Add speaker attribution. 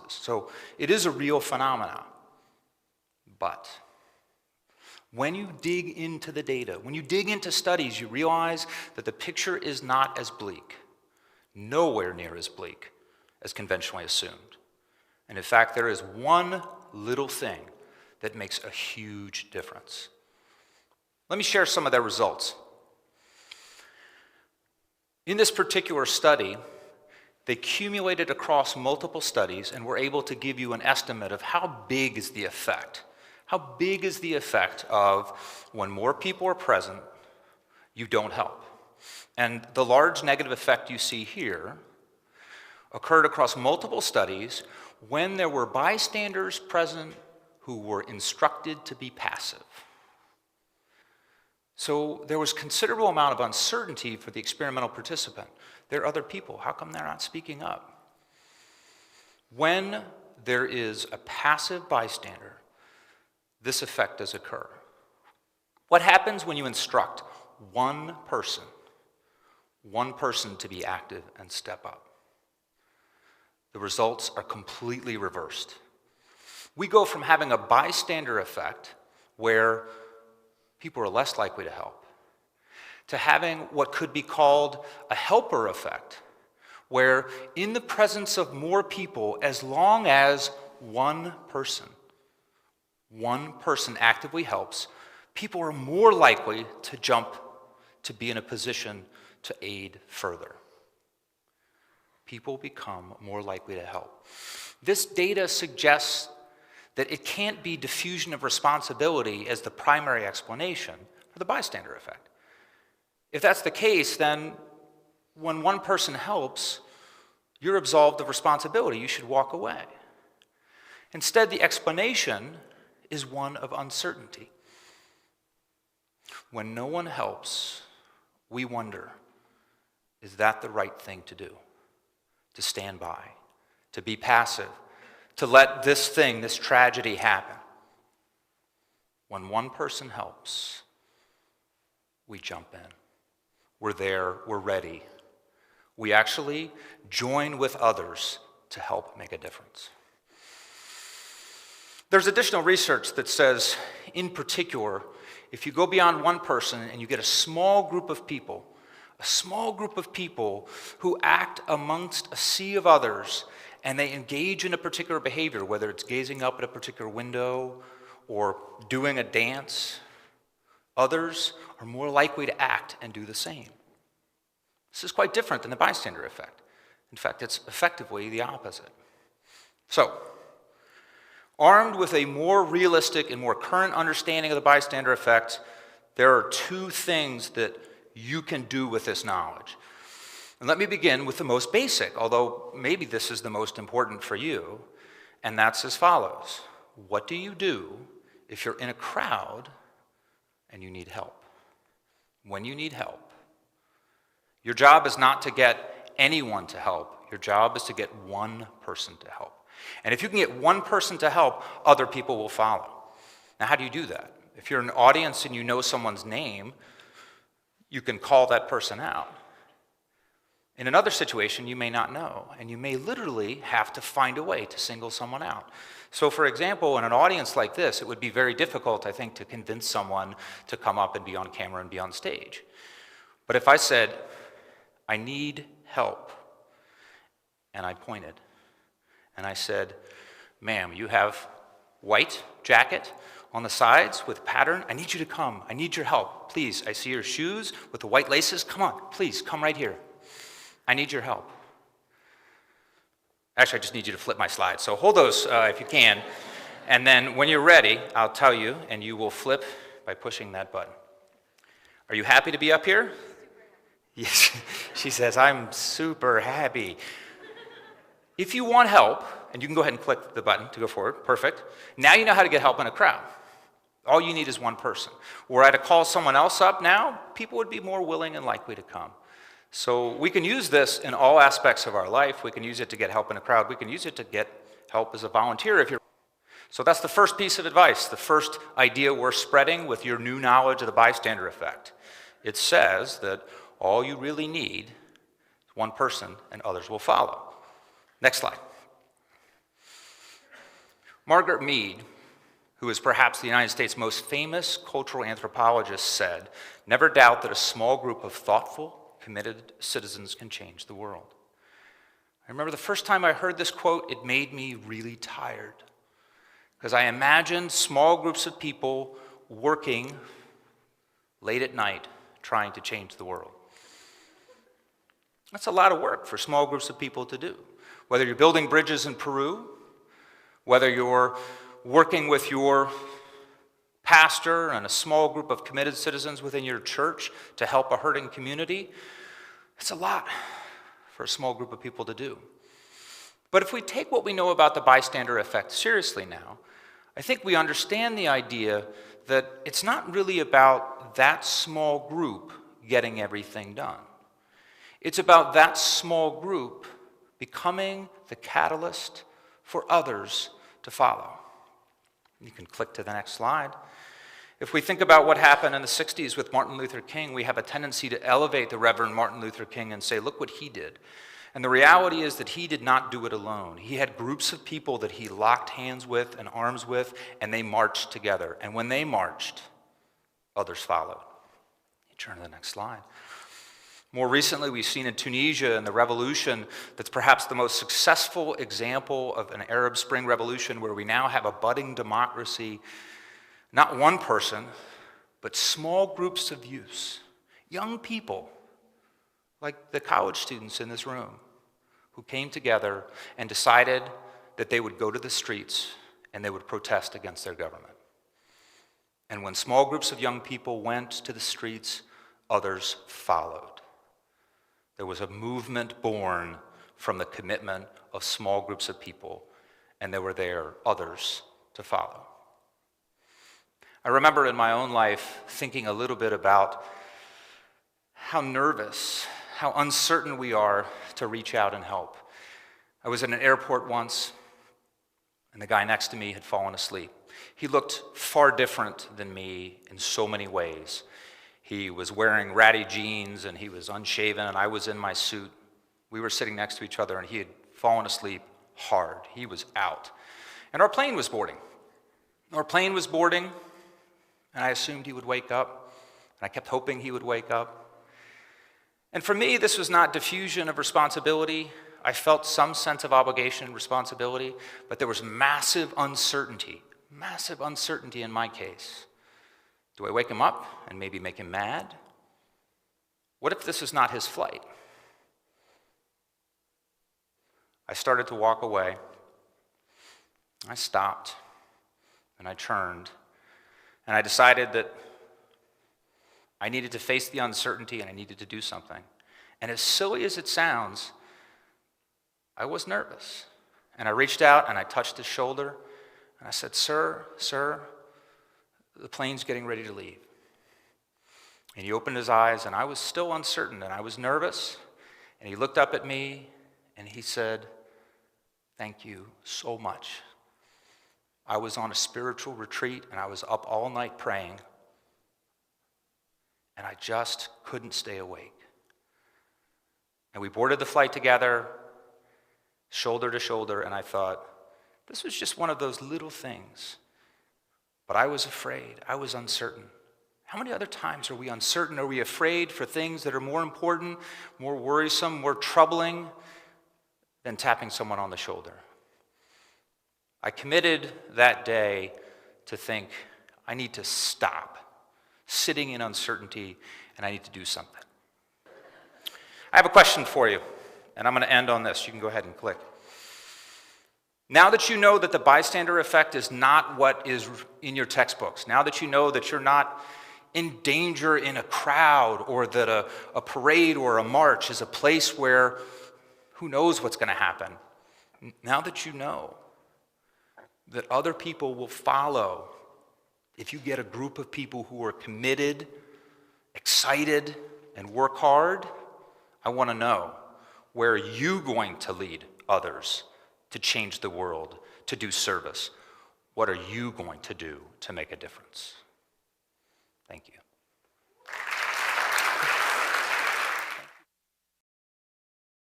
Speaker 1: So it is a real phenomenon. But when you dig into the data, when you dig into studies, you realize that the picture is not as bleak, nowhere near as bleak as conventionally assumed. And in fact, there is one little thing that makes a huge difference. Let me share some of their results. In this particular study, they accumulated across multiple studies and were able to give you an estimate of how big is the effect. How big is the effect of when more people are present, you don't help? And the large negative effect you see here occurred across multiple studies when there were bystanders present who were instructed to be passive. So there was considerable amount of uncertainty for the experimental participant. There are other people. How come they're not speaking up? When there is a passive bystander, this effect does occur. What happens when you instruct one person to be active and step up? The results are completely reversed. We go from having a bystander effect, where people are less likely to help, to having what could be called a helper effect, where in the presence of more people, as long as one person actively helps, people are more likely to jump to be in a position to aid further. People become more likely to help. This data suggests that it can't be diffusion of responsibility as the primary explanation for the bystander effect. If that's the case, then when one person helps, you're absolved of responsibility. You should walk away. Instead, the explanation is one of uncertainty. When no one helps, we wonder, is that the right thing to do? To stand by, to be passive, to let this tragedy happen. When one person helps, we jump in. We're there, we're ready. We actually join with others to help make a difference. There's additional research that says, in particular, if you go beyond one person and you get a small group of people who act amongst a sea of others, and they engage in a particular behavior, whether it's gazing up at a particular window or doing a dance, others are more likely to act and do the same. This is quite different than the bystander effect. In fact, it's effectively the opposite. So, armed with a more realistic and more current understanding of the bystander effect, there are two things that you can do with this knowledge. And let me begin with the most basic, although maybe this is the most important for you, and that's as follows. What do you do if you're in a crowd and you need help? When you need help, your job is not to get anyone to help. Your job is to get one person to help. And if you can get one person to help, other people will follow. Now, how do you do that? If you're in an audience and you know someone's name, you can call that person out. In another situation, you may not know, and you may literally have to find a way to single someone out. So, for example, in an audience like this, it would be very difficult, I think, to convince someone to come up and be on camera and be on stage. But if I said, I need help, and I pointed, and I said, ma'am, you have white jacket on the sides with pattern. I need you to come. I need your help. Please, I see your shoes with the white laces. Come on, please, come right here. I need your help. Actually, I just need you to flip my slides. So hold those if you can. And then when you're ready, I'll tell you, and you will flip by pushing that button. Are you happy to be up here? Yes. She says, I'm super happy. If you want help, and you can go ahead and click the button to go forward, perfect. Now you know how to get help in a crowd. All you need is one person. Were I to call someone else up now, people would be more willing and likely to come. So we can use this in all aspects of our life. We can use it to get help in a crowd. We can use it to get help as a volunteer if you're. So that's the first piece of advice, the first idea we're spreading with your new knowledge of the bystander effect. It says that all you really need is one person and others will follow. Next slide. Margaret Mead, who is perhaps the United States' most famous cultural anthropologist, said, "Never doubt that a small group of thoughtful, committed citizens can change the world." I remember the first time I heard this quote, it made me really tired, because I imagined small groups of people working late at night trying to change the world. That's a lot of work for small groups of people to do. Whether you're building bridges in Peru, whether you're working with your pastor and a small group of committed citizens within your church to help a hurting community, it's a lot for a small group of people to do. But if we take what we know about the bystander effect seriously now, I think we understand the idea that it's not really about that small group getting everything done. It's about that small group becoming the catalyst for others to follow. You can click to the next slide. If we think about what happened in the 60s with Martin Luther King, we have a tendency to elevate the Reverend Martin Luther King and say, look what he did. And the reality is that he did not do it alone. He had groups of people that he locked hands with and arms with, and they marched together. And when they marched, others followed. You turn to the next slide. More recently, we've seen in Tunisia in the revolution that's perhaps the most successful example of an Arab Spring revolution where we now have a budding democracy, not one person, but small groups of youths, young people, like the college students in this room, who came together and decided that they would go to the streets and they would protest against their government. And when small groups of young people went to the streets, others followed. There was a movement born from the commitment of small groups of people, and there were others to follow. I remember in my own life thinking a little bit about how nervous, how uncertain we are to reach out and help. I was in an airport once, and the guy next to me had fallen asleep. He looked far different than me in so many ways. He was wearing ratty jeans, and he was unshaven, and I was in my suit. We were sitting next to each other, and he had fallen asleep hard. He was out. And our plane was boarding. And I assumed he would wake up, and I kept hoping he would wake up. And for me, this was not diffusion of responsibility. I felt some sense of obligation and responsibility, but there was massive uncertainty in my case. Do I wake him up and maybe make him mad? What if this is not his flight? I started to walk away. I stopped, and I turned, and I decided that I needed to face the uncertainty and I needed to do something. And as silly as it sounds, I was nervous. And I reached out and I touched his shoulder, and I said, Sir, the plane's getting ready to leave. And he opened his eyes, and I was still uncertain, and I was nervous. And he looked up at me, and he said, "Thank you so much. I was on a spiritual retreat, and I was up all night praying, and I just couldn't stay awake." And we boarded the flight together, shoulder to shoulder, and I thought, this was just one of those little things. But I was afraid. I was uncertain. How many other times are we uncertain? Are we afraid for things that are more important, more worrisome, more troubling than tapping someone on the shoulder? I committed that day to think, I need to stop sitting in uncertainty, and I need to do something. I have a question for you, and I'm going to end on this. You can go ahead and click. Now that you know that the bystander effect is not what is in your textbooks, now that you know that you're not in danger in a crowd, or that a parade or a march is a place where who knows what's going to happen, now that you know that other people will follow if you get a group of people who are committed, excited, and work hard, I want to know, where are you going to lead others to change the world, to do service? What are you going to do to make a difference? Thank you.